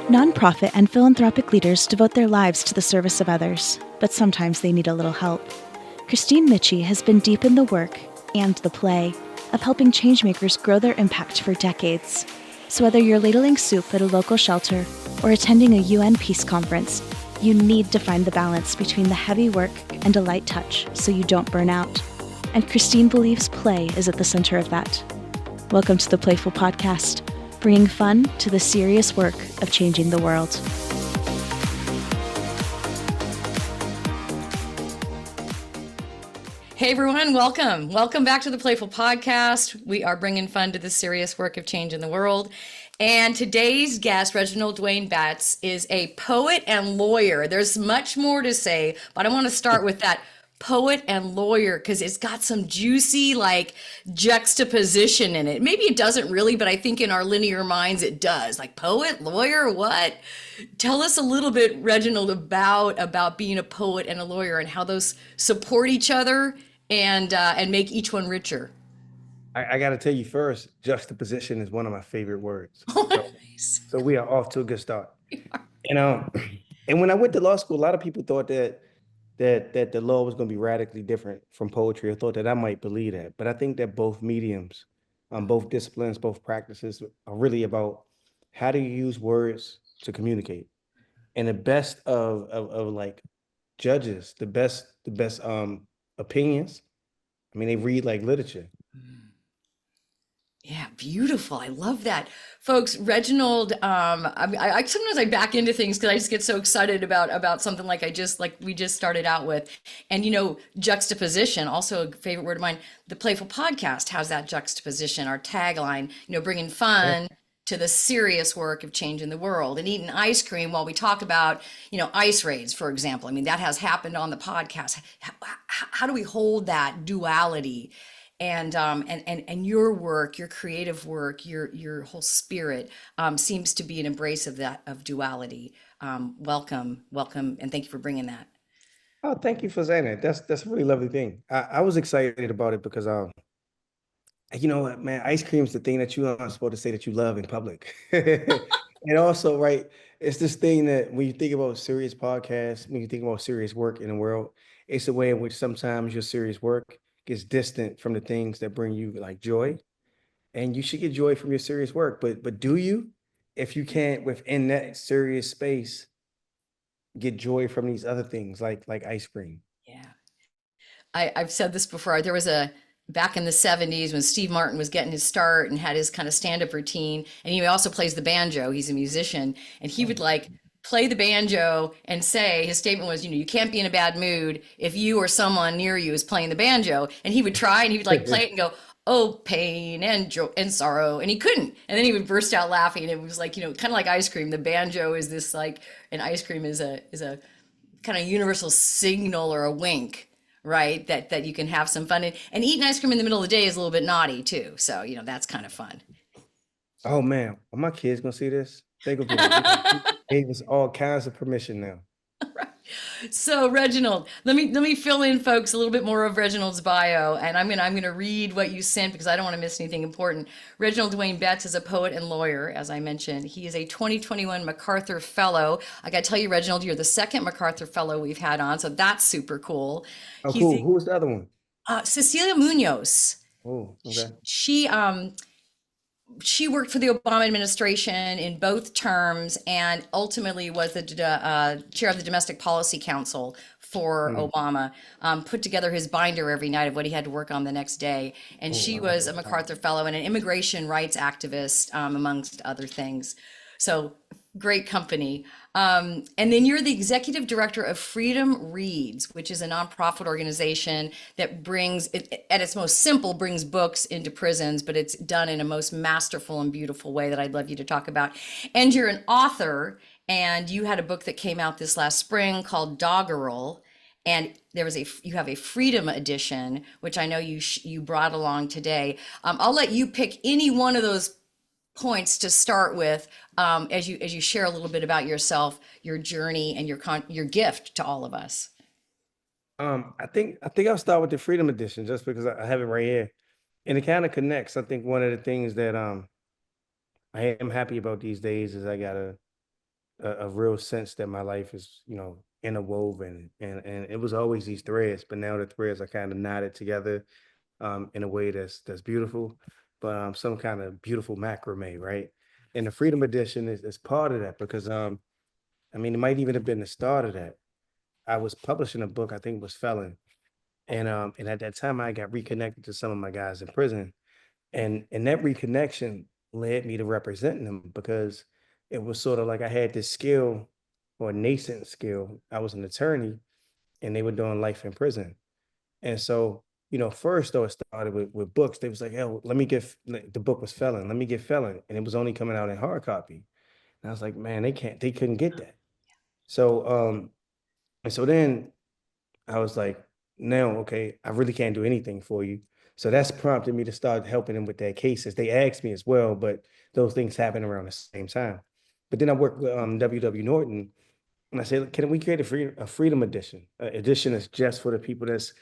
Nonprofit and philanthropic leaders devote their lives to the service of others, but sometimes they need a little help. Kristine Michie has been deep in the work and the play of helping changemakers grow their impact for decades. So whether you're ladling soup at a local shelter or attending a UN peace conference, you need to find the balance between the heavy work and a light touch so you don't burn out. And Kristine believes play is at the center of that. Welcome to the PlayFull Podcast, bringing fun to the serious work of changing the world. Hey everyone, welcome. Welcome back to the PlayFull Podcast. We are bringing fun to the serious work of changing the world. And today's guest, Reginald Dwayne Betts, is a poet and lawyer. There's much more to say, but I want to start with that poet and lawyer because it's got some juicy juxtaposition in it. Maybe it doesn't really, but I think in our linear minds it does. Like poet, lawyer, what? Tell us a little bit, Reginald, about being a poet and a lawyer and how those support each other and make each one richer. I got to tell you first, juxtaposition is one of my favorite words. Nice. So we are off to a good start. And when I went to law school, a lot of people thought that the law was going to be radically different from poetry. I thought that I might believe that. But I think that both mediums, both disciplines, both practices are really about how do you use words to communicate. And the best of like judges, the best opinions, I mean, they read like literature. Yeah, beautiful. I love that. Folks, Reginald, I sometimes I back into things because I just get so excited about something like we just started out with. And juxtaposition, also a favorite word of mine. The PlayFull Podcast has that juxtaposition, our tagline, bringing fun to the serious work of changing the world. And eating ice cream while we talk about, ice raids, for example. I mean, that has happened on the podcast. How do we hold that duality? And your work, your creative work, your whole spirit seems to be an embrace of that, of duality. Welcome, and thank you for bringing that. Oh, thank you for saying that. That's a really lovely thing. I was excited about it because you know what, man, ice cream is the thing that you aren't supposed to say that you love in public. And also, right, it's this thing that when you think about serious podcasts, when you think about serious work in the world, it's a way in which sometimes your serious work gets distant from the things that bring you like joy. And you should get joy from your serious work. But do you, if you can't within that serious space, get joy from these other things like ice cream? Yeah. I've said this before. There was back in the 70s when Steve Martin was getting his start and had his kind of stand-up routine. And he also plays the banjo. He's a musician. And he would play the banjo and say, his statement was, you can't be in a bad mood if you or someone near you is playing the banjo. And he would try and he would play it and go, oh, pain and joy and sorrow. And he couldn't. And then he would burst out laughing. And it was kind of like ice cream. The banjo is this and ice cream is a kind of universal signal or a wink, right? That you can have some fun. And eating ice cream in the middle of the day is a little bit naughty too. So, that's kind of fun. Oh man, are my kids gonna see this? They gonna be gave us all kinds of permission now. Right. So Reginald, let me fill in, folks, a little bit more of Reginald's bio, and I'm gonna read what you sent because I don't want to miss anything important. Reginald Dwayne Betts is a poet and lawyer, as I mentioned. He is a 2021 MacArthur Fellow. I gotta tell you, Reginald, you're the second MacArthur Fellow we've had on, so that's super cool. Oh, cool. Who was the other one? Cecilia Munoz. Oh, okay. She worked for the Obama administration in both terms and ultimately was the chair of the Domestic Policy Council for Obama, put together his binder every night of what he had to work on the next day. And she was a MacArthur Fellow and an immigration rights activist, amongst other things. So great company. And then you're the executive director of Freedom Reads, which is a nonprofit organization that at its most simple, brings books into prisons, but it's done in a most masterful and beautiful way that I'd love you to talk about. And you're an author, and you had a book that came out this last spring called Doggerel. And you have a Freedom edition, which I know you brought along today. I'll let you pick any one of those points to start with, as you share a little bit about yourself, your journey, and your gift to all of us. I think I'll start with the Freedom Edition just because I have it right here, and it kind of connects. I think one of the things that I am happy about these days is I got a real sense that my life is, interwoven, and it was always these threads, but now the threads are kind of knotted together in a way that's beautiful, but some kind of beautiful macrame, right? And the Freedom Edition is part of that because I mean, it might even have been the start of that. I was publishing a book, I think it was Felon, and at that time I got reconnected to some of my guys in prison, and that reconnection led me to representing them because it was sort of like I had this skill or nascent skill. I was an attorney, and they were doing life in prison. And so, first though, it started with books. They was like, "Yo, let me get," the book was Felon. Let me get Felon, and it was only coming out in hard copy. And I was like, man, they couldn't get that. So, and so then I was like, now, okay, I really can't do anything for you. So that's prompted me to start helping them with their cases. They asked me as well, but those things happen around the same time. But then I worked with W. Norton, and I said, can we create a freedom edition? An edition that's just for the people that's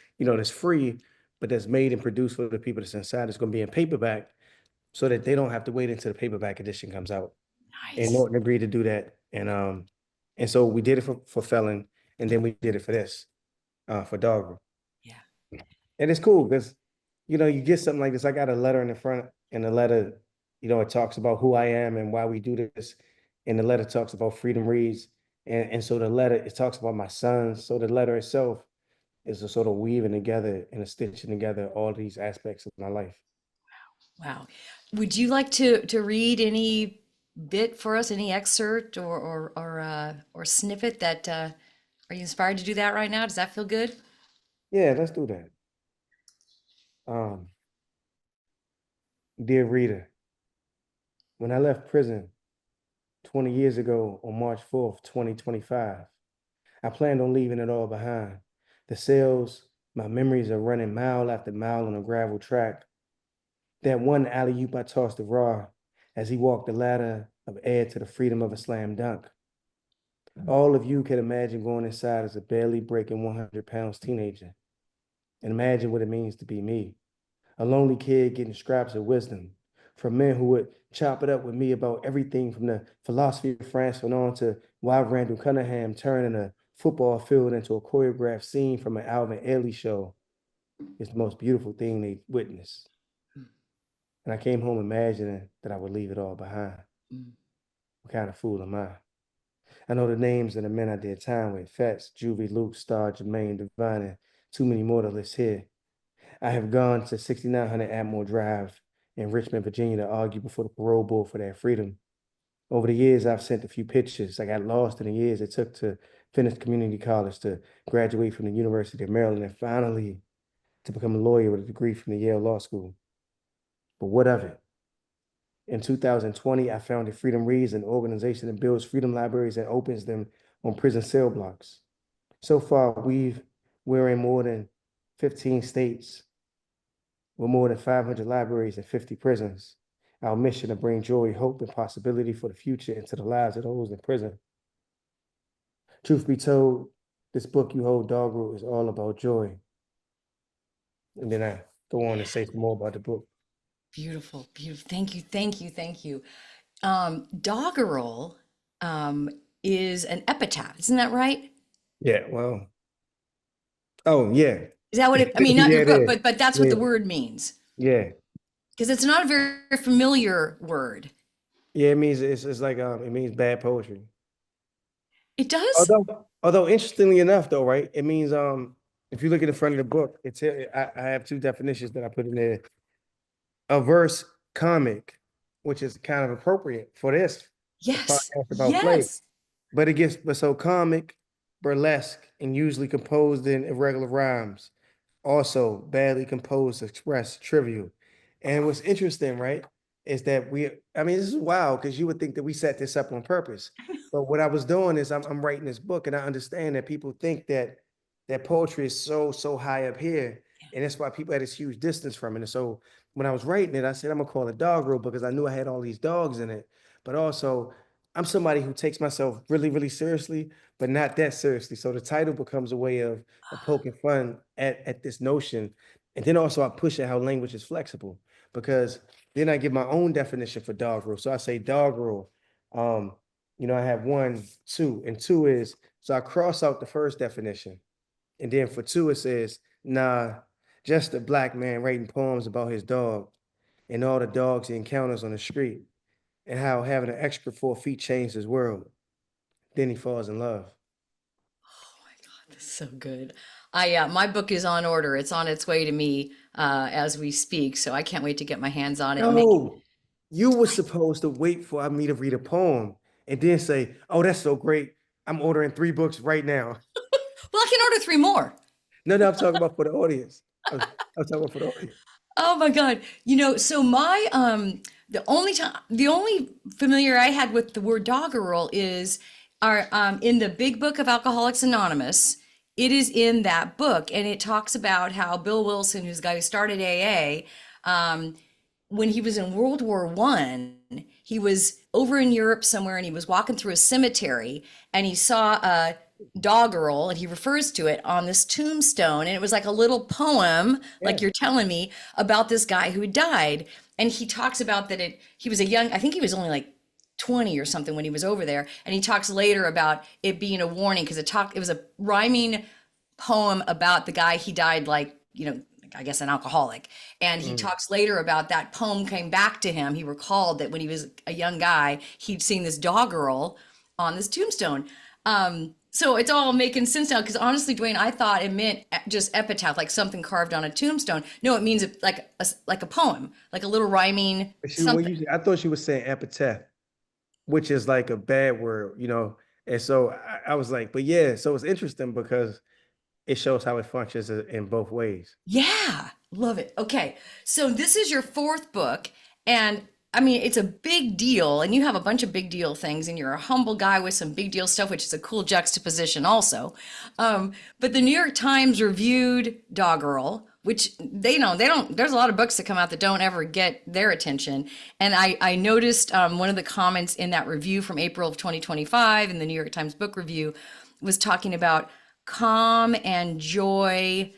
free, but that's made and produced for the people that's inside. It's going to be in paperback so that they don't have to wait until the paperback edition comes out. And Nice. Norton agreed to do that. And so we did it for Felon, and then we did it for this, for Doggerel. Yeah. And it's cool because, you get something like this. I got a letter in the front, and the letter, it talks about who I am and why we do this. And the letter talks about freedom reads. And so the letter, it talks about my sons. So the letter itself is a sort of weaving together and a stitching together all these aspects of my life. Wow. Would you like to read any bit for us, any excerpt or snippet that are you inspired to do that right now? Does that feel good? Yeah, let's do that. Dear reader, when I left prison 20 years ago on March 4th, 2025, I planned on leaving it all behind. The cells, my memories are running mile after mile on a gravel track. That one alley-oop I tossed to Raw as he walked the ladder of air to the freedom of a slam dunk. All of you can imagine going inside as a barely breaking 100 pounds teenager. And imagine what it means to be me, a lonely kid getting scraps of wisdom from men who would chop it up with me about everything from the philosophy of Frantz Fanon to why Randall Cunningham turning a football field into a choreographed scene from an Alvin Ailey show is the most beautiful thing they witnessed. And I came home imagining that I would leave it all behind. What kind of fool am I? I know the names of the men I did time with: Fats, Juvie, Luke, Star, Jermaine, Divine, and too many more to list here. I have gone to 6900 Atmore Drive in Richmond, Virginia to argue before the parole board for their freedom. Over the years, I've sent a few pictures. I got lost in the years it took to finish community college, to graduate from the University of Maryland, and finally to become a lawyer with a degree from the Yale Law School. But what of it? In 2020, I founded Freedom Reads, an organization that builds freedom libraries and opens them on prison cell blocks. So far, we're in more than 15 states with more than 500 libraries and 50 prisons. Our mission to bring joy, hope, and possibility for the future into the lives of those in prison. Truth be told, this book you hold, Doggerel, is all about joy. And then I go on and say some more about the book. Beautiful, beautiful. Thank you, thank you, thank you. Doggerel is an epitaph, isn't that right? Yeah, well, oh, yeah. Is that what it, I mean, not Yeah, your it book, is. but that's what the word means. Yeah. Because it's not a very familiar word. Yeah, it means it's like it means bad poetry. It does? Although interestingly enough, though, right? It means if you look at the front of the book, I have two definitions that I put in there. A verse comic, which is kind of appropriate for this Yes, podcast about play. yes. But so comic, burlesque, and usually composed in irregular rhymes. Also badly composed, expressed, trivial. And what's interesting, right, is that I mean, this is wild because you would think that we set this up on purpose. But what I was doing is I'm writing this book, and I understand that people think that poetry is so high up here. And that's why people had this huge distance from it. And so when I was writing it, I said, I'm gonna call it Doggerel because I knew I had all these dogs in it. But also, I'm somebody who takes myself really, really seriously, but not that seriously. So the title becomes a way of poking fun at this notion. And then also I push at how language is flexible because then I give my own definition for doggerel. So I say doggerel I have 1, 2, and 2 is, so I cross out the first definition. And then for 2, it says, nah, just a black man writing poems about his dog and all the dogs he encounters on the street and how having an extra 4 feet changed his world. Then he falls in love. Oh my God, that's so good. My book is on order. It's on its way to me as we speak, so I can't wait to get my hands on it and make. No, you were supposed to wait for me to read a poem and then say, oh, that's so great. I'm ordering 3 books right now. Well, I can order 3 more. No, I'm talking about for the audience. I'm talking about for the audience. Oh my God. So my the only familiar I had with the word doggerel is our in the big book of Alcoholics Anonymous. It is in that book, and it talks about how Bill Wilson, who's the guy who started AA, when he was in World War One, he was over in Europe somewhere and he was walking through a cemetery and he saw a doggerel, and he refers to it on this tombstone, and it was like a little poem, like Yeah. you're telling me, about this guy who died. And he talks about that he was a young, I think he was only like 20 or something when he was over there, and he talks later about it being a warning because it was a rhyming poem about the guy. He died like, I guess an alcoholic. And he talks later about that poem came back to him. He recalled that when he was a young guy, he'd seen this doggerel on this tombstone. So it's all making sense now, because honestly, Dwayne, I thought it meant just epitaph, like something carved on a tombstone. No, it means like a poem, like a little rhyming something. I thought she was saying epitaph, which is like a bad word. And so I was like, but yeah, so it's interesting because it shows how it functions in both ways. Yeah, love it. Okay, so this is your 4th book, and I mean, it's a big deal, and you have a bunch of big deal things, and you're a humble guy with some big deal stuff, which is a cool juxtaposition also. But the New York Times reviewed Doggerel, which they don't, there's a lot of books that come out that don't ever get their attention. And I noticed one of the comments in that review from April of 2025 in the New York Times Book Review was talking about calm and joy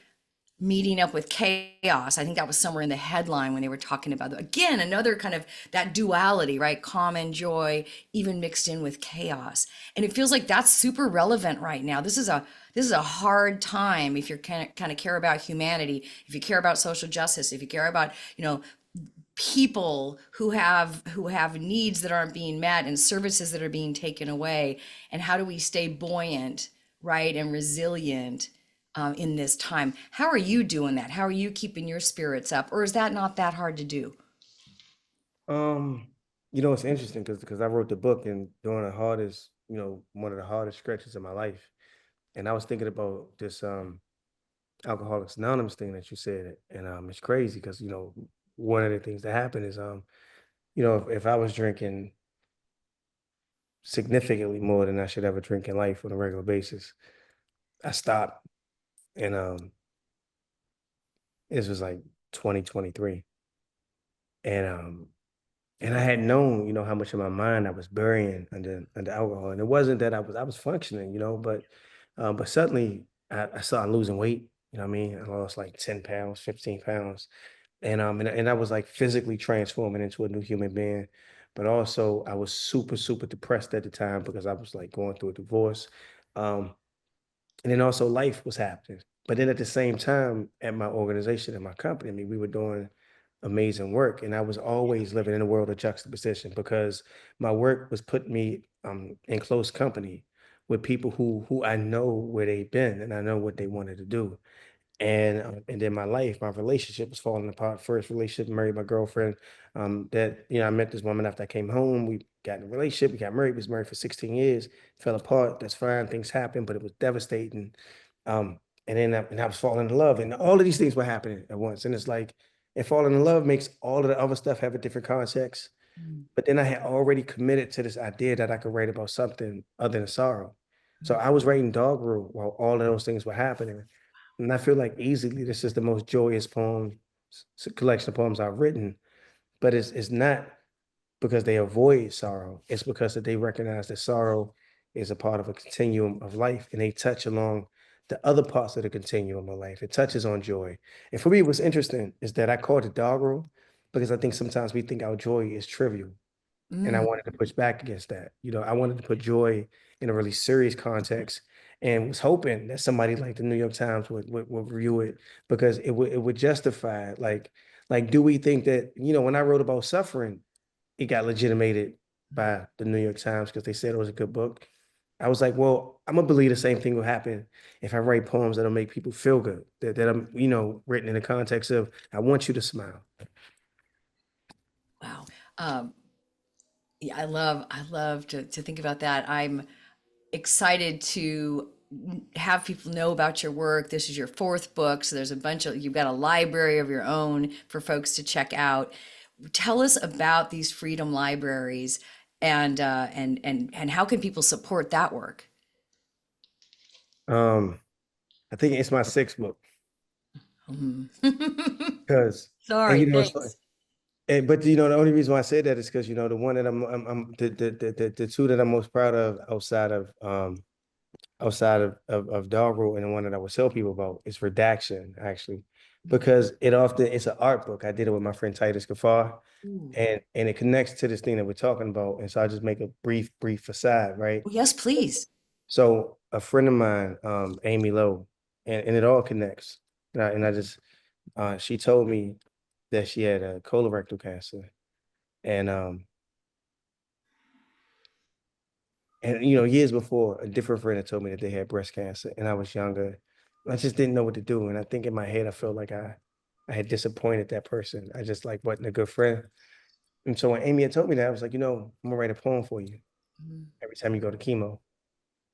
meeting up with chaos. I think that was somewhere in the headline when they were talking about, again, another kind of that duality, right? Calm and joy, even mixed in with chaos. And it feels like that's super relevant right now. This is a hard time if you kind of care about humanity, if you care about social justice, if you care about, people who have needs that aren't being met and services that are being taken away. And how do we stay buoyant, right, and resilient in this time? How are you doing that? How are you keeping your spirits up? Or is that not that hard to do? It's interesting because I wrote the book and during the hardest, one of the hardest stretches of my life. And I was thinking about this Alcoholics Anonymous thing that you said. And it's crazy because, one of the things that happened is if I was drinking significantly more than I should ever drink in life on a regular basis, I stopped. And this was like 2023. And I had known, how much of my mind I was burying under alcohol. And it wasn't that I was functioning, but suddenly I started losing weight. You know what I mean? I lost like 10 pounds, 15 pounds. And I was like physically transforming into a new human being. But also I was super, super depressed at the time because I was like going through a divorce. And then also life was happening. But then at the same time, at my organization, and my company, I mean, we were doing amazing work. And I was always living in a world of juxtaposition because my work was putting me in close company with people who I know where they've been and I know what they wanted to do. And then my life, my relationship was falling apart. First relationship, married my girlfriend. That I met this woman after I came home. We got in a relationship. We got married. We was married for 16 years. Fell apart. That's fine. Things happen, but it was devastating. And then I was falling in love, and all of these things were happening at once. And it's like, and falling in love makes all of the other stuff have a different context. But then I had already committed to this idea that I could write about something other than sorrow. So I was writing Doggerel while all of those things were happening. And I feel like easily this is the most joyous collection of poems I've written, but it's not because they avoid sorrow. It's because that they recognize that sorrow is a part of a continuum of life and they touch along the other parts of the continuum of life. It touches on joy. And for me, what's interesting is that I called it doggerel because I think sometimes we think our joy is trivial. And I Mm. wanted to push back against that. I wanted to put joy in a really serious context, and was hoping that somebody like the New York Times would review it, because it would justify, like, do we think that, when I wrote about suffering, it got legitimated by the New York Times because they said it was a good book. I was like, well, I'm gonna believe the same thing will happen if I write poems that'll make people feel good, that I'm, written in the context of, I want you to smile. Wow. Um, yeah, I love to think about that. I'm excited to have people know about your work. This is your fourth book, so you've got a library of your own for folks to check out. Tell us about these freedom libraries, and how can people support that work? Um, I think it's my sixth book, Mhm. because, and Sorry, it's funny. thanks. But the only reason why I said that is because the one that I'm the two that I'm most proud of, outside of Doggerel, and the one that I would tell people about, is Redaction, actually, because it's an art book. I did it with my friend Titus Gafar, Ooh. and it connects to this thing that we're talking about. And so I just make a brief aside, right? Oh, yes, please. So a friend of mine, Amy Lowe, and it all connects. And I just she told me that she had a colorectal cancer, and years before, a different friend had told me that they had breast cancer, and I was younger. I just didn't know what to do. And I think in my head, I felt like I had disappointed that person. I just, like, wasn't a good friend. And so when Amy had told me that, I was like, I'm gonna write a poem for you Mhm. every time you go to chemo.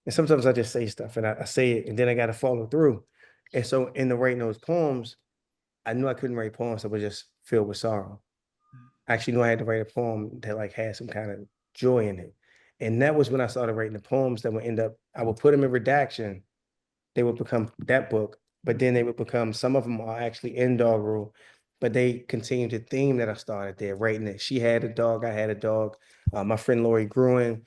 And sometimes I just say stuff, and I say it, and then I gotta follow through. And so in the writing those poems, I knew I couldn't write poems that were just filled with sorrow. I actually knew I had to write a poem that, like, had some kind of joy in it. And that was when I started writing the poems that would end up, I would put them in redaction. They would become that book, but then they would become, some of them are actually in Doggerel, but they continue the theme that I started there, writing it. She had a dog, I had a dog. My friend Lori Gruen,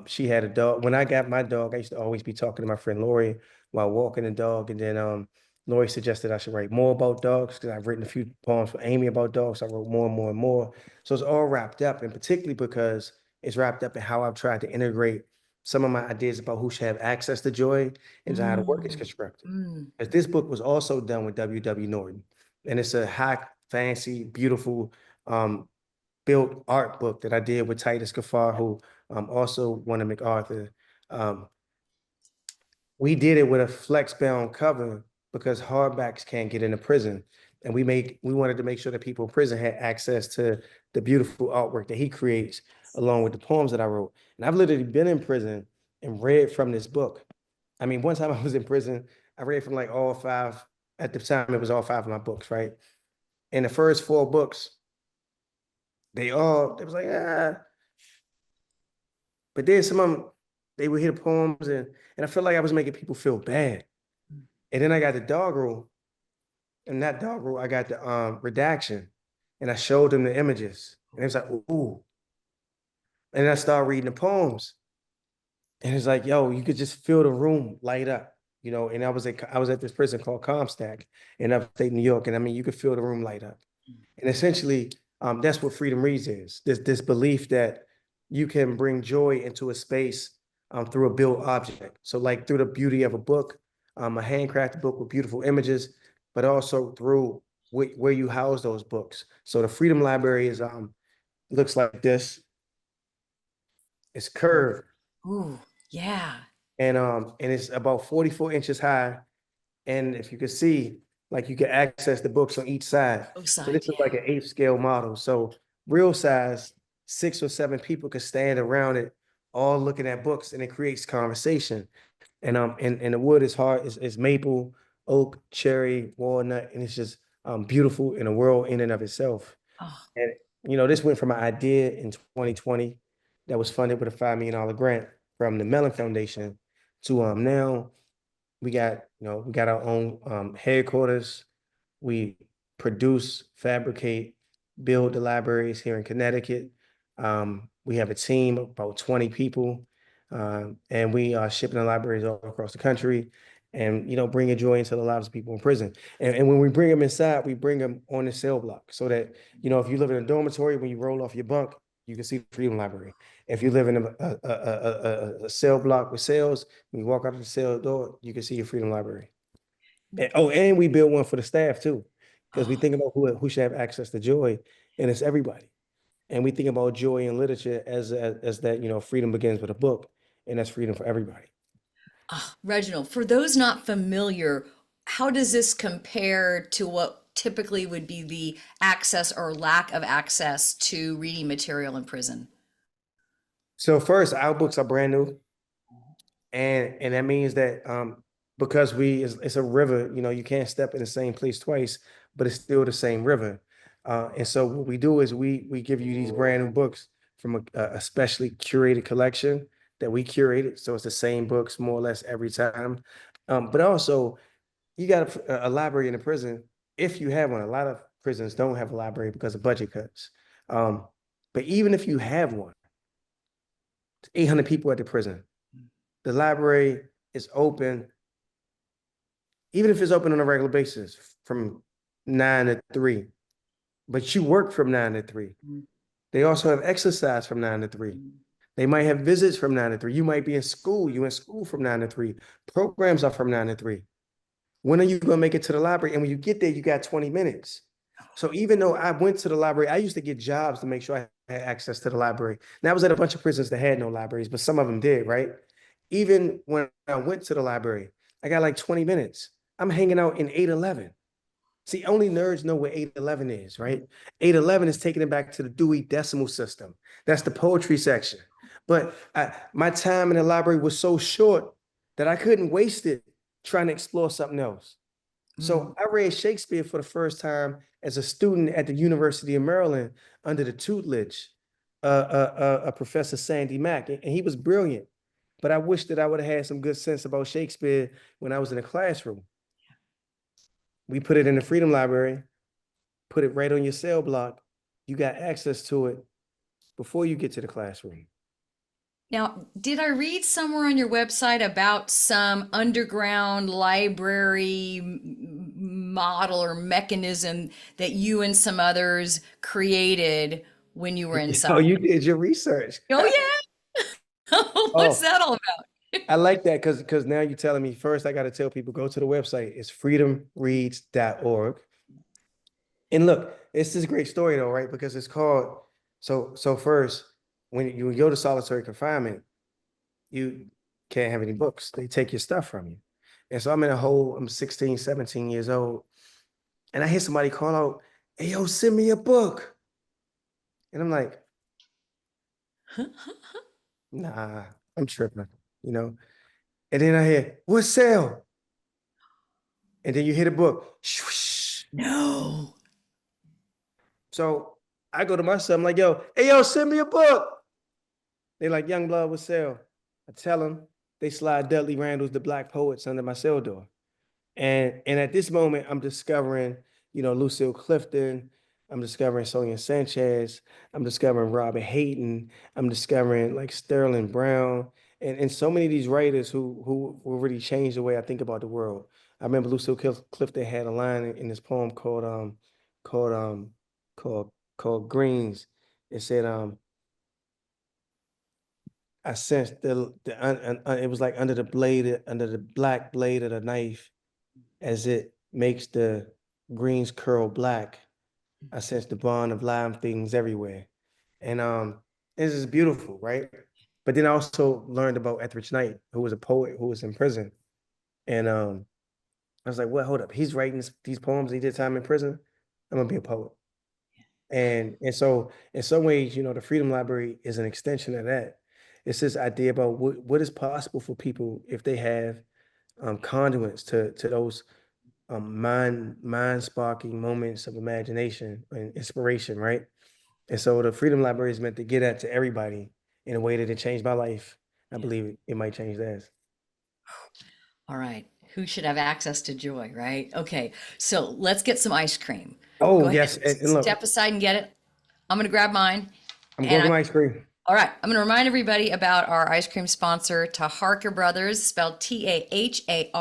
she had a dog. When I got my dog, I used to always be talking to my friend Lori while walking the dog. And then Lori suggested I should write more about dogs, because I've written a few poems for Amy about dogs. I wrote more and more and more. So it's all wrapped up, and particularly because it's wrapped up in how I've tried to integrate some of my ideas about who should have access to joy into how the work is Mm, constructed. mm. Because this book was also done with W.W. Norton, and it's a high, fancy, beautiful, um, built art book that I did with Titus Gafar, who also won a MacArthur. Um, we did it with a flex bound cover because hardbacks can't get into prison. And we wanted to make sure that people in prison had access to the beautiful artwork that he creates, along with the poems that I wrote. And I've literally been in prison and read from this book. I mean, one time I was in prison, I read from, like, all five. At the time, it was all five of my books, right? And the first four books, it was like, but then some of them, they would hear the poems, and I felt like I was making people feel bad. And then I got the doggerel, and that doggerel, I got the redaction, and I showed them the images, and it was like, ooh. And I started reading the poems, and it's like, yo, you could just feel the room light up. And I was at this prison called Comstock in upstate New York, and I mean, you could feel the room light up. And essentially, that's what Freedom Reads is. This belief that you can bring joy into a space through a built object. So, like, through the beauty of a book, a handcrafted book with beautiful images, but also through where you house those books. So the Freedom Library looks like this. It's curved, Ooh, yeah. and it's about 44 inches high. And if you can see, like, you can access the books on each side. Both So this sides, is yeah. like an 8th scale model. So real size, 6 or 7 people could stand around it, all looking at books, and it creates conversation. And the wood is hard, is maple, oak, cherry, walnut, and it's just beautiful in a world in and of itself. Oh, And this went from an idea in 2020 that was funded with a $5 million grant from the Mellon Foundation to now we got our own headquarters. We produce, fabricate, build the libraries here in Connecticut. We have a team of about 20 people, and we are shipping the libraries all across the country, and bringing joy into the lives of people in prison. And when we bring them inside, we bring them on the cell block, so that if you live in a dormitory, when you roll off your bunk, you can see the Freedom Library. If you live in a cell block with cells, when you walk out of the cell door, you can see your Freedom Library. And we built one for the staff too, because we Oh, think about who should have access to joy, and it's everybody. And we think about joy in literature as that, freedom begins with a book, and that's freedom for everybody. Reginald, for those not familiar, how does this compare to what typically would be the access or lack of access to reading material in prison? So first, our books are brand new, and that means that because it's a river, you can't step in the same place twice, but it's still the same river. And so what we do is we give you these brand new books from a specially curated collection that we curated. So it's the same books more or less every time. But also you got a library in the prison if you have one. A lot of prisons don't have a library because of budget cuts. But even if you have one, 800 people at the prison. The library is open, even if it's open on a regular basis from 9 to 3, but you work from 9 to 3. They also have exercise from 9 to 3. They might have visits from 9 to 3. You might be in school. You in school from 9 to 3. Programs are from 9 to 3. When are you going to make it to the library? And when you get there, you got 20 minutes. So even though I went to the library, I used to get jobs to make sure I had access to the library. And I was at a bunch of prisons that had no libraries, but some of them did, right? Even when I went to the library, I got like 20 minutes. I'm hanging out in 811. See, only nerds know what 811 is, right? 811 is taking it back to the Dewey Decimal System. That's the poetry section. But my time in the library was so short that I couldn't waste it trying to explore something else. So I read Shakespeare for the first time as a student at the University of Maryland under the tutelage of Professor Sandy Mack, and he was brilliant. But I wish that I would have had some good sense about Shakespeare when I was in the classroom. We put it in the Freedom Library, put it right on your cell block. You got access to it before you get to the classroom. Now, did I read somewhere on your website about some underground library model or mechanism that you and some others created when you were inside? Oh, you did your research. Oh, yeah. What's that all about? I like that because now you're telling me first I got to tell people go to the website. It's freedomreads.org. And look, it's this great story though, right? Because it's called so first when you go to solitary confinement, you can't have any books. They take your stuff from you. And so I'm 16, 17 years old, and I hear somebody call out, "Hey, yo, send me a book." And I'm like, nah, I'm tripping, you know? And then I hear, "What sale?" And then you hear the book. No. So I go to my son, I'm like, hey, yo, send me a book. They like, "Young blood, what sale?" I tell them, they slide Dudley Randall's The Black Poets under my cell door. And at this moment, I'm discovering, Lucille Clifton. I'm discovering Sonia Sanchez. I'm discovering Robert Hayden. I'm discovering like Sterling Brown and so many of these writers who really changed the way I think about the world. I remember Lucille Clifton had a line in this poem called called Greens. It said, I sensed it was like under the black blade of the knife, as it makes the greens curl black. I sense the bond of live things everywhere. And this is beautiful, right? But then I also learned about Etheridge Knight, who was a poet who was in prison. And I was like, well, hold up. He's writing these poems. He did time in prison. I'm gonna be a poet. And so in some ways, the Freedom Library is an extension of that. It's this idea about what is possible for people if they have conduits to those mind sparking moments of imagination and inspiration, right? And so the Freedom Library is meant to get at to everybody in a way that it changed my life. I believe it might change theirs. All right. Who should have access to joy, right? Okay. So let's get some ice cream. Oh, Go ahead. yes. And look, Step aside and get it. I'm going to grab mine. I'm going to ice cream. All right. I'm going to remind everybody about our ice cream sponsor, Taharka Brothers, spelled Taharka,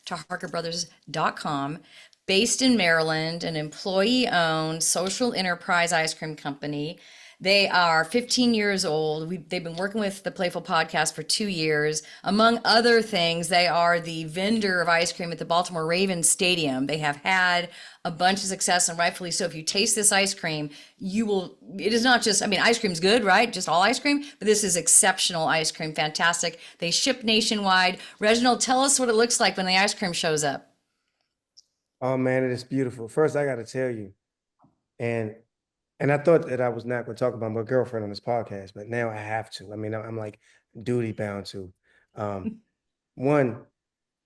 taharkabrothers.com. Based in Maryland, an employee-owned social enterprise ice cream company They are 15 years old. They've been working with the PlayFull Podcast for 2 years. Among other things, they are the vendor of ice cream at the Baltimore Ravens Stadium. They have had a bunch of success, and rightfully so. If you taste this ice cream, you will, it is not just, I mean, ice cream's good, right? Just all ice cream, but this is exceptional ice cream, fantastic. They ship nationwide. Reginald, tell us what it looks like when the ice cream shows up. Oh man, it is beautiful. First, I got to tell you, and I thought that I was not going to talk about my girlfriend on this podcast, but now I have to. I mean, I'm like duty bound to. One,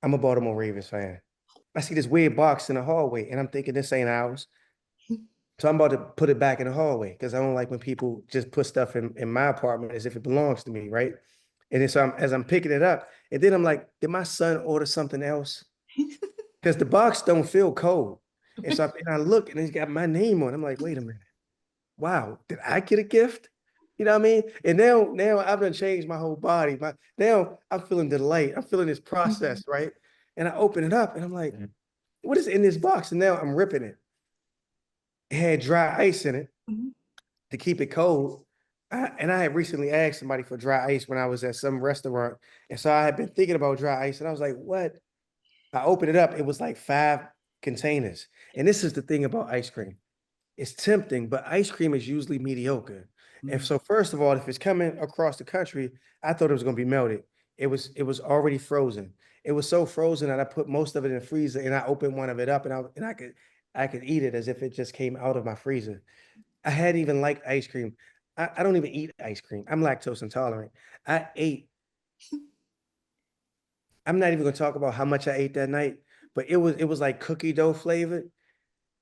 I'm a Baltimore Ravens fan. I see this weird box in the hallway, and I'm thinking this ain't ours. So I'm about to put it back in the hallway because I don't like when people just put stuff in my apartment as if it belongs to me, right? And then so as I'm picking it up, and then I'm like, did my son order something else? Because the box don't feel cold. And so I look and it's got my name on it. I'm like, wait a minute. Wow, did I get a gift? You know what I mean? And now I've done changed my whole body. Now I'm feeling delight. I'm feeling this process, right? And I open it up and I'm like, what is in this box? And now I'm ripping it. It had dry ice in it to keep it cold. And I had recently asked somebody for dry ice when I was at some restaurant. And so I had been thinking about dry ice and I was like, what? I opened it up. It was like 5 containers. And this is the thing about ice cream. It's tempting, but ice cream is usually mediocre. And so first of all, if it's coming across the country, I thought it was going to be melted. It was already frozen. It was so frozen that I put most of it in the freezer and I opened one of it up and I could eat it as if it just came out of my freezer. I hadn't even liked ice cream. I don't even eat ice cream. I'm lactose intolerant. I'm not even going to talk about how much I ate that night, but it was like cookie dough flavored.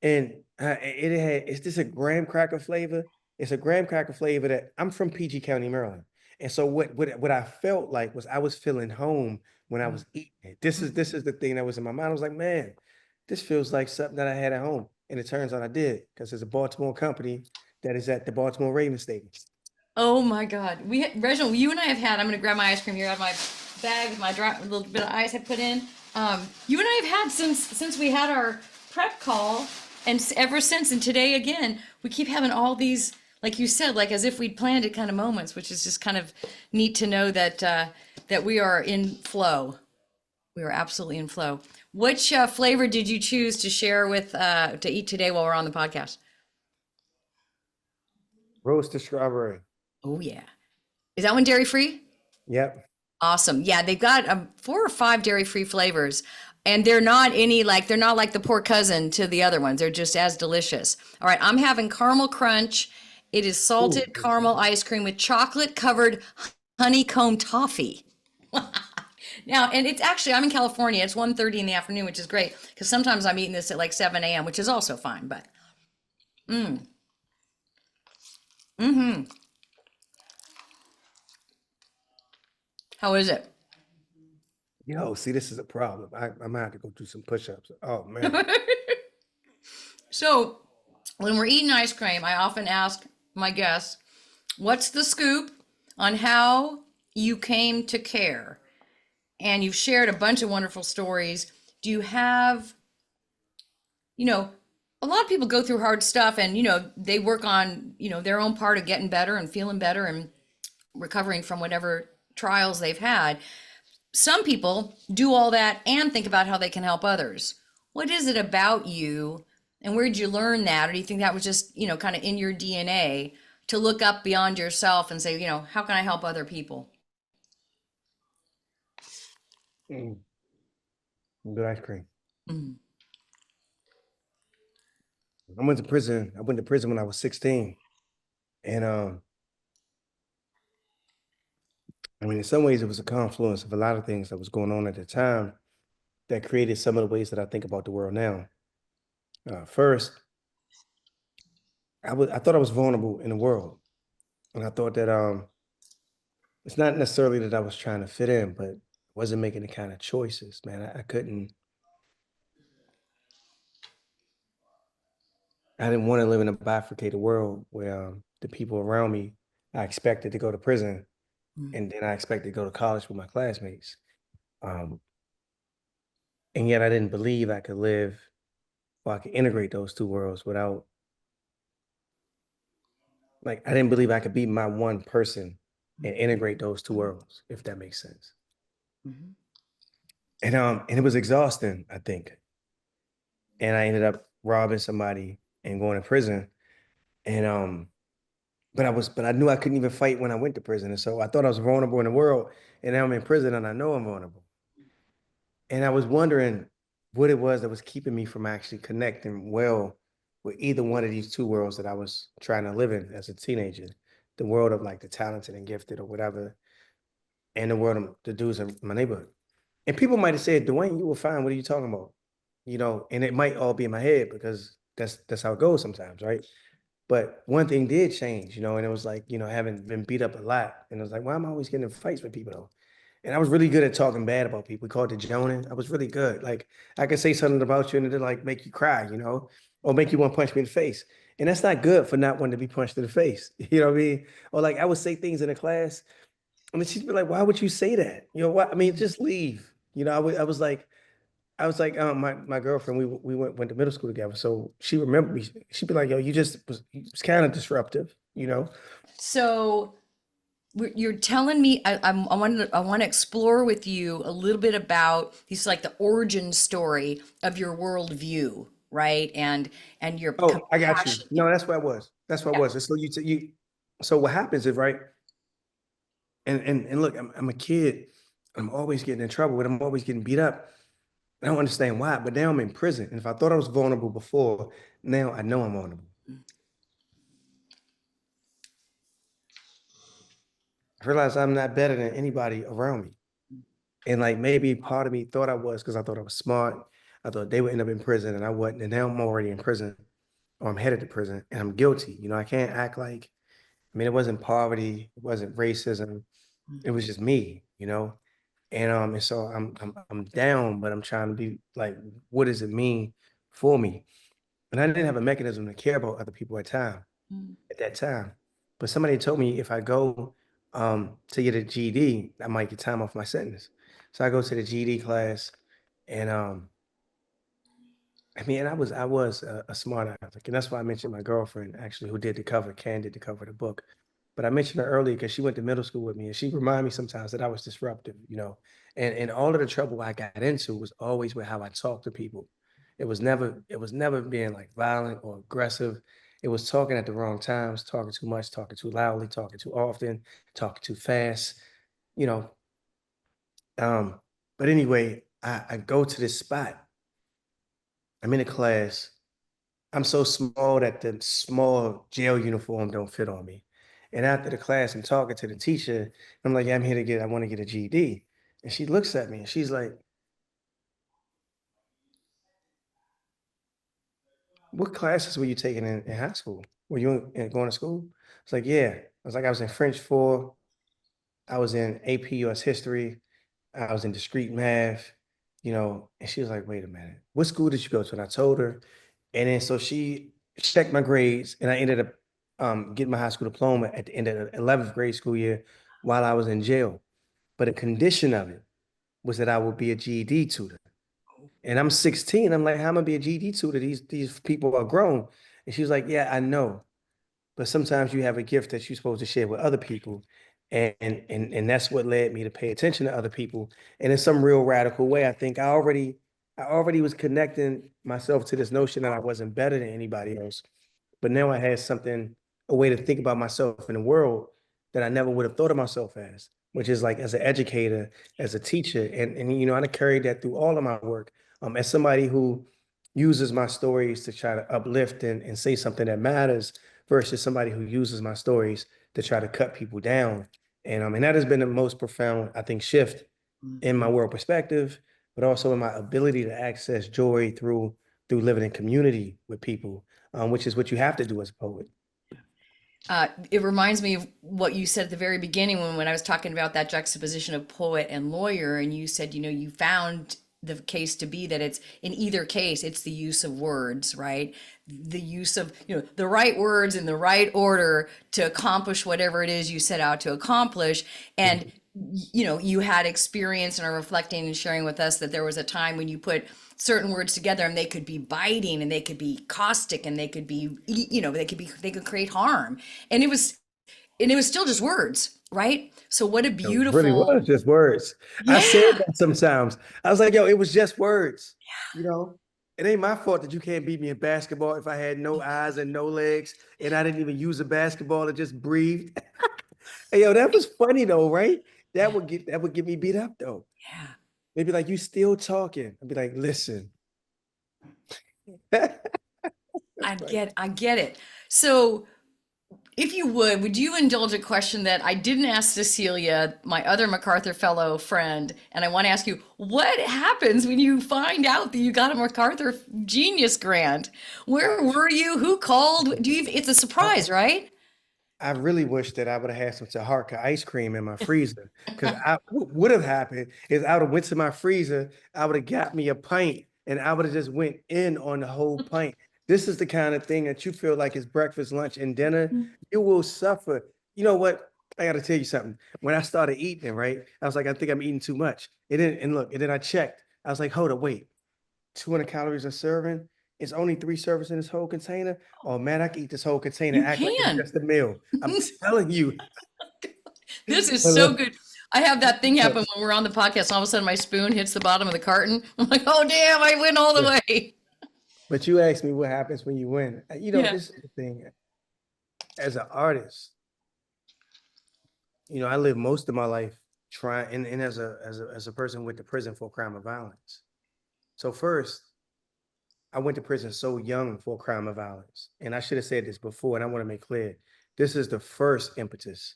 And it's just a graham cracker flavor. It's a graham cracker flavor that I'm from PG County, Maryland. And so what I felt like was I was feeling home when I was eating it. This is the thing that was in my mind. I was like, man, this feels like something that I had at home. And it turns out I did, because there's a Baltimore company that is at the Baltimore Ravens Stadium. Oh my God. Reginald, you and I have had, I'm going to grab my ice cream here out of my bag with my little bit of ice I put in. You and I have had since we had our prep call, and ever since, and today again, we keep having all these, like you said, like as if we'd planned it kind of moments, which is just kind of neat to know that that we are in flow. We are absolutely in flow. Which flavor did you choose to share with to eat today while we're on the podcast? Roasted strawberry. Oh yeah. Is that one dairy free? Yep. Awesome. Yeah, they've got 4 or 5 dairy free flavors. And they're not like the poor cousin to the other ones. They're just as delicious. All right, I'm having caramel crunch. It is salted caramel ice cream with chocolate covered honeycomb toffee. Now, and it's actually, I'm in California. It's 1:30 in the afternoon, which is great because sometimes I'm eating this at like 7 a.m., which is also fine, but How is it? Yo, see, this is a problem. I'm gonna have to go do some push-ups. Oh man. So when we're eating ice cream, I often ask my guests, what's the scoop on how you came to care? And you've shared a bunch of wonderful stories. Do you have, a lot of people go through hard stuff and, they work on, their own part of getting better and feeling better and recovering from whatever trials they've had. Some people do all that and think about how they can help others. What is it about you, and where did you learn that? Or do you think that was just, kind of in your DNA to look up beyond yourself and say, how can I help other people? Good ice cream. I went to prison when I was 16. And I mean, in some ways, it was a confluence of a lot of things that was going on at the time that created some of the ways that I think about the world now. First, I thought I was vulnerable in the world. And I thought that it's not necessarily that I was trying to fit in, but wasn't making the kind of choices, man. I didn't want to live in a bifurcated world where the people around me, I expected to go to prison, and then I expected to go to college with my classmates. And yet I didn't believe I could live, or I could integrate those two worlds without like I didn't believe I could be my one person and integrate those two worlds, if that makes sense. Mhm. And it was exhausting, I think. And I ended up robbing somebody and going to prison. And but I knew I couldn't even fight when I went to prison. And so I thought I was vulnerable in the world, and now I'm in prison and I know I'm vulnerable. And I was wondering what it was that was keeping me from actually connecting well with either one of these two worlds that I was trying to live in as a teenager, the world of like the talented and gifted or whatever, and the world of the dudes in my neighborhood. And people might have said, Dwayne, you were fine. What are you talking about? You know, and it might all be in my head because that's how it goes sometimes, right? But one thing did change, you know, and it was like, you know, having been beat up a lot. And it was like, why am I always getting in fights with people though? And I was really good at talking bad about people. We called it Joning. I was really good. Like I could say something about you and it'd like make you cry, you know, or make you want to punch me in the face. And that's not good for not wanting to be punched in the face. You know what I mean? Or like I would say things in the class. I mean, she'd be like, why would you say that? You know what? I mean, just leave. You know, I was like, my girlfriend, we went to middle school together. So she remembered me. She'd be like, yo, you was kind of disruptive, you know? So you're telling me I want to explore with you a little bit about these like the origin story of your worldview, right? And your Oh, I got you. compassion. No, that's where I was. That's where I Yeah. was. And so so what happens is, right? And look, I'm a kid. I'm always getting in trouble, and I'm always getting beat up. I don't understand why, but now I'm in prison. And if I thought I was vulnerable before, now I know I'm vulnerable. I realize I'm not better than anybody around me. And like maybe part of me thought I was because I thought I was smart. I thought they would end up in prison and I wasn't. And now I'm already in prison or I'm headed to prison and I'm guilty. You know, I can't act like, I mean, it wasn't poverty, it wasn't racism. It was just me, you know? And so I'm down, but I'm trying to be like, what does it mean for me? And I didn't have a mechanism to care about other people at that time. But somebody told me if I go to get a GED, I might get time off my sentence. So I go to the GED class, and I mean, and I was a smart aleck, and that's why I mentioned my girlfriend actually, who did the cover, Can did the cover of the book. But I mentioned her earlier because she went to middle school with me, and she reminded me sometimes that I was disruptive, you know. And all of the trouble I got into was always with how I talked to people. It was never being like violent or aggressive. It was talking at the wrong times, talking too much, talking too loudly, talking too often, talking too fast, you know. Um, but anyway, I go to this spot. I'm in a class. I'm so small that the small jail uniform don't fit on me. And after the class, I'm talking to the teacher. I'm like, yeah, I want to get a GED. And she looks at me and she's like, what classes were you taking in high school? Were you going to school? It's like, yeah. I was like, I was in French 4. I was in AP US history. I was in discrete math, you know. And she was like, wait a minute, what school did you go to? And I told her. And then so she checked my grades, and I ended up getting my high school diploma at the end of the 11th grade school year while I was in jail. But a condition of it was that I would be a GED tutor. And I'm 16. I'm like, how am I gonna be a GED tutor? These people are grown. And she was like, yeah, I know. But sometimes you have a gift that you're supposed to share with other people. And that's what led me to pay attention to other people. And in some real radical way, I think I already was connecting myself to this notion that I wasn't better than anybody else. But now I had something, a way to think about myself in the world that I never would have thought of myself as, which is like as an educator, as a teacher. And you know, I carried that through all of my work. As somebody who uses my stories to try to uplift and say something that matters versus somebody who uses my stories to try to cut people down. And that has been the most profound, I think, shift in my world perspective, but also in my ability to access joy through living in community with people, which is what you have to do as a poet. It reminds me of what you said at the very beginning when I was talking about that juxtaposition of poet and lawyer, and you said, you know, you found the case to be that it's in either case, it's the use of words, right? The use of, you know, the right words in the right order to accomplish whatever it is you set out to accomplish. And you had experience and are reflecting and sharing with us that there was a time when you put certain words together and they could be biting and they could be caustic and they could be, they could create harm. And it was still just words, right? So what a It really beautiful, was just words. I said yeah, that sometimes. I was like, yo, it was just words. You know, it ain't my fault that you can't beat me in basketball if I had no eyes and no legs and I didn't even use a basketball and just breathed. Hey, yo, that was funny though, right? yeah, That would get me beat up though. yeah. They'd be like, you still talking? I'd be like, listen. Like, I get it. So if you would you indulge a question that I didn't ask Cecilia, my other MacArthur Fellow friend, and I want to ask you, what happens when you find out that you got a MacArthur Genius Grant? Where were you? Who called? It's a surprise, right? I really wish that I would have had some Taharka ice cream in my freezer because what would have happened is I would have went to my freezer, I would have got me a pint, and I would have just went in on the whole pint. This is the kind of thing that you feel like is breakfast, lunch, and dinner. You will suffer. You know what? I got to tell you something. When I started eating, right, I was like, I think I'm eating too much. And then I checked. I was like, hold up, wait. 200 calories a serving. It's only 3 servings in this whole container. Oh man, I can eat this whole container, You act like it's can. just a meal. I'm telling you. This is But so look, good. I have that thing look, happen when we're on the podcast. All of a sudden, my spoon hits the bottom of the carton. I'm like, oh, damn, I went all the yeah. way. But you asked me what happens when you win. Yeah. This is the thing. As an artist, I lived most of my life trying, and as a person who went to prison for a crime of violence. So first, I went to prison so young for a crime of violence, and I should have said this before, and I want to make clear, this is the first impetus.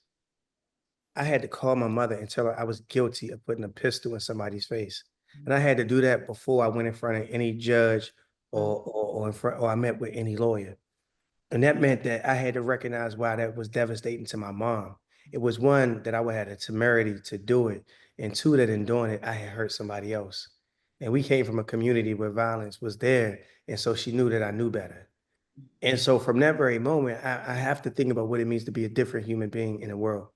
I had to call my mother and tell her I was guilty of putting a pistol in somebody's face. And I had to do that before I went in front of any judge or I met with any lawyer. And that meant that I had to recognize why that was devastating to my mom. It was one, that I would have the temerity to do it. And two, that in doing it, I had hurt somebody else. And we came from a community where violence was there. And so she knew that I knew better. And so from that very moment, I have to think about what it means to be a different human being in the world.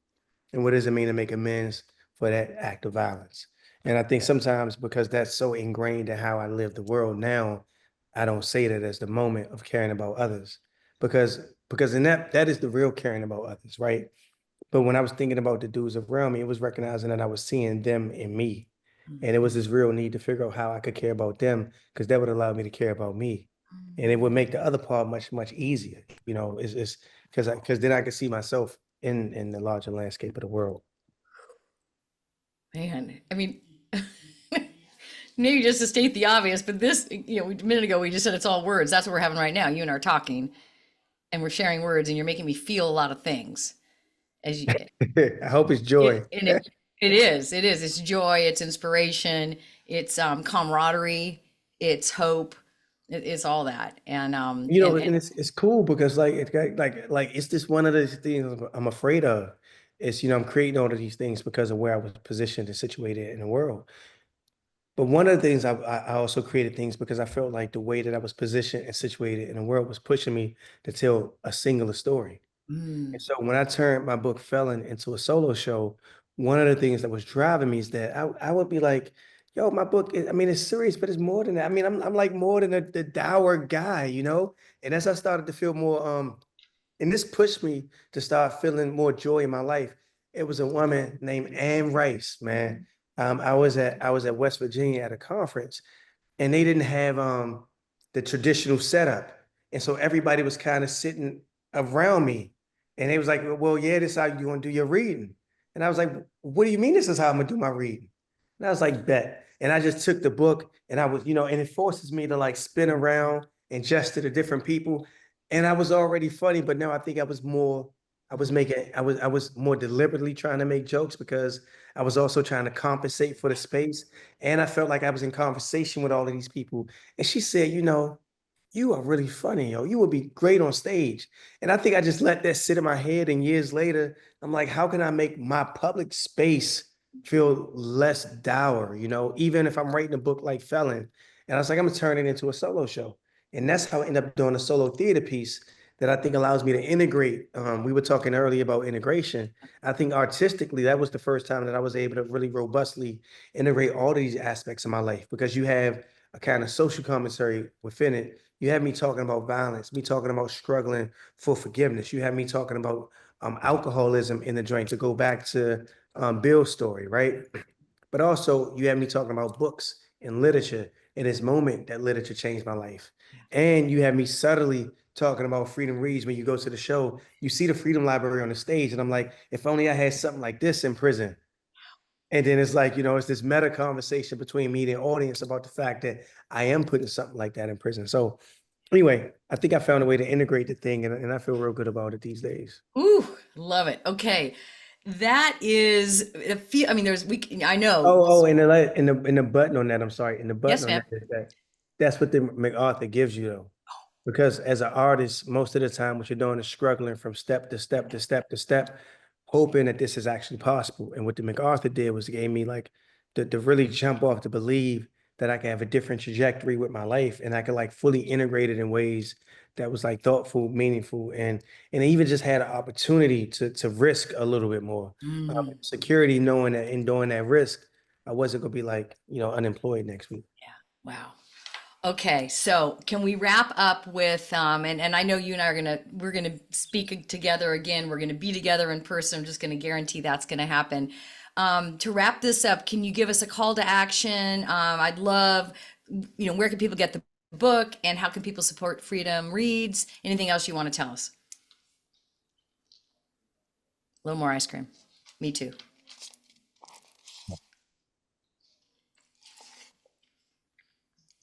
And what does it mean to make amends for that act of violence? And I think sometimes because that's so ingrained in how I live the world now, I don't say that as the moment of caring about others. Because in that is the real caring about others, right? But when I was thinking about the dudes around me, it was recognizing that I was seeing them in me. And it was this real need to figure out how I could care about them because that would allow me to care about me. And it would make the other part much, much easier. It's because then I could see myself in the larger landscape of the world. Man, I mean, maybe just to state the obvious, but this, a minute ago, we just said it's all words. That's what we're having right now. You and I are talking and we're sharing words and you're making me feel a lot of things. As you, I hope it's joy. it is. It's joy, it's inspiration, it's camaraderie, it's hope. It's all that. And it's cool because like it's just one of those things I'm afraid of. I'm creating all of these things because of where I was positioned and situated in the world. But one of the things I also created things because I felt like the way that I was positioned and situated in the world was pushing me to tell a singular story. And mm, so when I turned my book Felon into a solo show, one of the things that was driving me is that I would be like, yo, my book, I mean, it's serious, but it's more than that. I mean, I'm like more than the dour guy, you know? And as I started to feel more, and this pushed me to start feeling more joy in my life. It was a woman named Ann Rice, man. I was at West Virginia at a conference, and they didn't have the traditional setup. And so everybody was kind of sitting around me. And they was like, well, yeah, this is how you want to do your reading. And I was like, what do you mean this is how I'm gonna do my reading? And I was like, bet. And I just took the book and I was, and it forces me to like spin around and gesture to different people. And I was already funny, but now I think I was more deliberately trying to make jokes because I was also trying to compensate for the space. And I felt like I was in conversation with all of these people. And she said, you are really funny, yo. You would be great on stage. And I think I just let that sit in my head. And years later, I'm like, how can I make my public space feel less dour, even if I'm writing a book like Felon. And I was like, I'm gonna turn it into a solo show. And that's how I ended up doing a solo theater piece that I think allows me to integrate. We were talking earlier about integration. I think artistically, that was the first time that I was able to really robustly integrate all these aspects of my life, because you have a kind of social commentary within it. You have me talking about violence, me talking about struggling for forgiveness. You have me talking about alcoholism in the joint, to go back to Bill's story, right? But also you have me talking about books and literature in this moment that literature changed my life. And you have me subtly talking about Freedom Reads. When you go to the show, you see the Freedom Library on the stage, and I'm like, if only I had something like this in prison. And then it's like, it's this meta conversation between me and the audience about the fact that I am putting something like that in prison. So anyway, I think I found a way to integrate the thing, and I feel real good about it these days. Ooh, love it. Okay. That is a few, I mean, I know. And the button on that, I'm sorry, and the button Yes, on ma'am. that is that's what the MacArthur gives you, though. Because as an artist, most of the time what you're doing is struggling from step to step to step to step, hoping that this is actually possible. And what the MacArthur did was gave me like to really jump off, to believe that I can have a different trajectory with my life, and I could like fully integrate it in ways that was like thoughtful, meaningful, and I even just had an opportunity to risk a little bit more. Security, knowing that in doing that risk, I wasn't gonna be like, unemployed next week. Yeah. Wow. Okay, so can we wrap up with and I know you and I we're gonna speak together again. We're gonna be together in person. I'm just gonna guarantee that's gonna happen. To wrap this up, can you give us a call to action? I'd love, where can people get the book, and how can people support Freedom Reads? Anything else you want to tell us? A little more ice cream. Me too.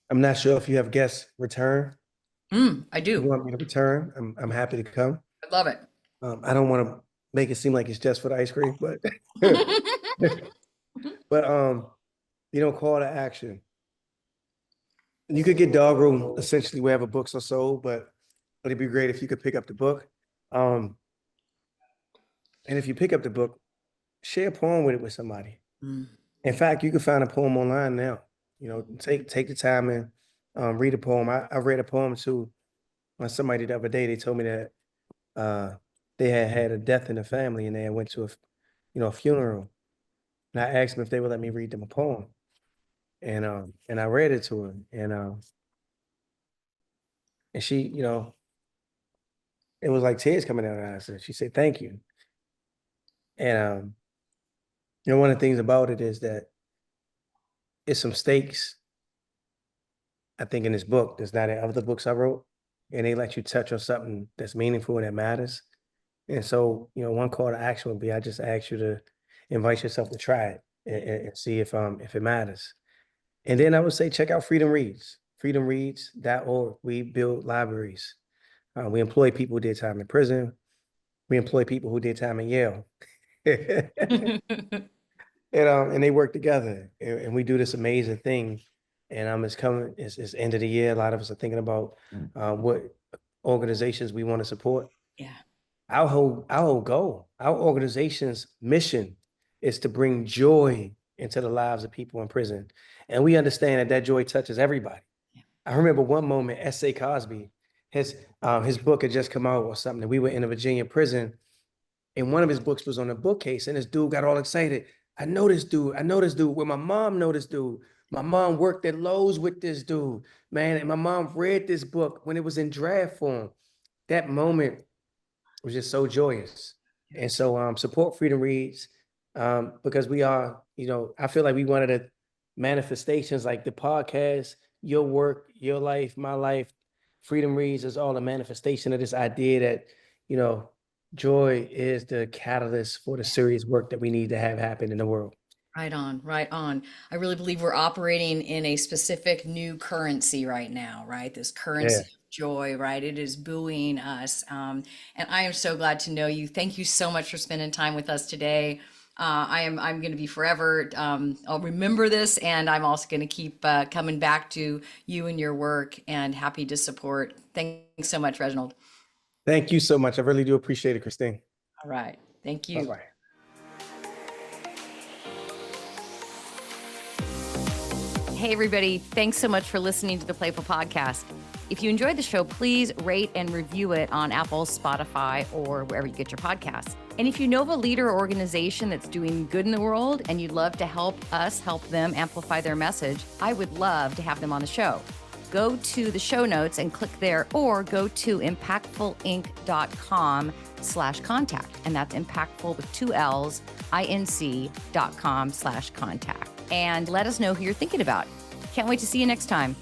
I'm not sure if you have guests return. I If you do. want me to return, I'm happy to come. I love it. I don't want to make it seem like it's just for the ice cream, but but call to action. You could get dog room essentially wherever books are sold, but it'd be great if you could pick up the book. And if you pick up the book, share a poem with it with somebody. In fact, you can find a poem online now. Take the time and read a poem. I read a poem to somebody the other day. They told me that they had a death in the family, and they went to a funeral. And I asked them if they would let me read them a poem. And I read it to her. And she, it was like tears coming out of her eyes. And she said, "Thank you." And one of the things about it is that it's some stakes, I think, in this book that's not in other books I wrote. And they let you touch on something that's meaningful and that matters. And so, one call to action would be, I just ask you to invite yourself to try it and see if it matters. And then I would say, check out Freedom Reads, freedomreads.org. We build libraries. We employ people who did time in prison. We employ people who did time in Yale. And they work together, and we do this amazing thing. And it's end of the year. A lot of us are thinking about what organizations we want to support. Yeah. Our whole goal, our organization's mission is to bring joy into the lives of people in prison. And we understand that joy touches everybody. Yeah. I remember one moment, S.A. Cosby, his book had just come out or something, and we were in a Virginia prison, and one of his books was on a bookcase, and this dude got all excited. I know this dude. Well, my mom know this dude. My mom worked at Lowe's with this dude, man. And my mom read this book when it was in draft form. That moment was just so joyous. And so support Freedom Reads, because we are, I feel like we one of the manifestations, like the podcast, your work, your life, my life. Freedom Reads is all a manifestation of this idea that, joy is the catalyst for the serious work that we need to have happen in the world. Right on, right on. I really believe we're operating in a specific new currency right now, right? This currency of joy, right? It is buoying us. And I am so glad to know you. Thank you so much for spending time with us today. I'm going to be forever. I'll remember this, and I'm also going to keep coming back to you and your work, and happy to support. Thanks so much, Reginald. Thank you so much. I really do appreciate it, Kristine. All right. Thank you. Bye-bye. Hey, everybody. Thanks so much for listening to the PlayFull Podcast. If you enjoyed the show, please rate and review it on Apple, Spotify, or wherever you get your podcasts. And if you know of a leader or organization that's doing good in the world and you'd love to help us help them amplify their message, I would love to have them on the show. Go to the show notes and click there, or go to impactfulinc.com/contact. And that's impactful with 2 L's, inc.com/contact. And let us know who you're thinking about. Can't wait to see you next time.